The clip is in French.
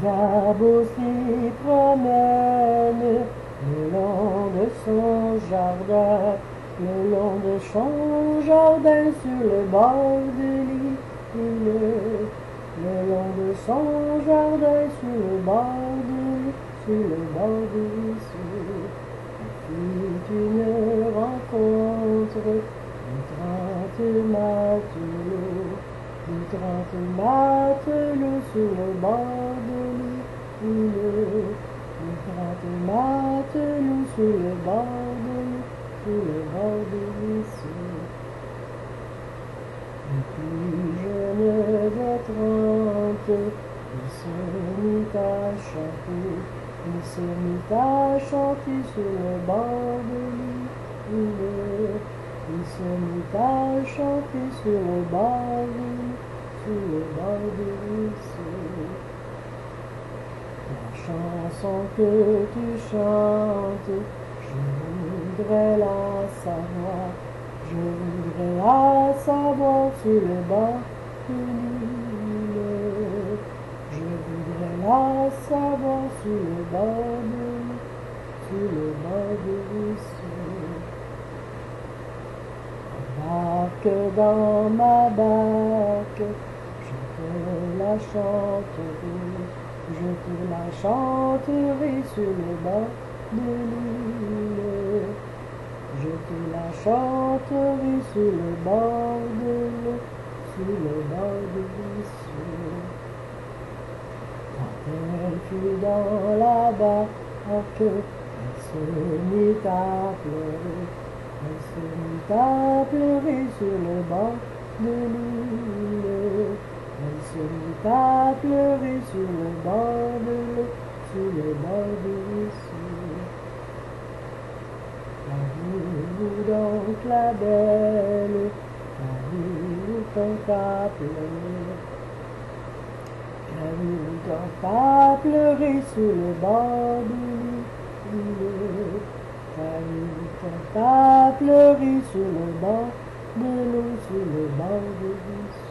diable s'y promène le long de son jardin, le long de son jardin sur le bord de l'île, le long de son jardin sur le bord de l'île, sur le bord de l'île. Fit une rencontre de 30 matelots, de 30 matelots sur le bord de l'île, de 30 matelots sur le bord de l'île, sur le bord de l'île. Le plus jeune des 30, il se mit à chanter, il se mit à chanter sur le bord de l'île, il se mit à chanter sur le bord de l'île, sur le bord de l'île. La chanson que tu chantes, je voudrais la savoir, je voudrais la savoir sur le bord de l'île. Je voudrais la savoir sur le bord de l'île, sur le bord de l'île. Embarque dans ma barque, je te la chanterai, je te la chanterai sur le bord de l'île. Je te la chanterai sur le bord de l'eau, sur le bord de l'issue. Quand elle fut dans la barque, elle se mit à pleurer, elle se mit à pleurer sur le bord de l'île. Elle se mit à pleurer sur le bord de l'eau, sur le bord de l'issue. Qu'avez-vous donc la belle, qu'avez-vous donc à pleurer, qu'avez-vous donc à pleurer sur le bord de l'île, qu'avez-vous donc à pleurer sur le bord de l'eau, sur le bord de l'île.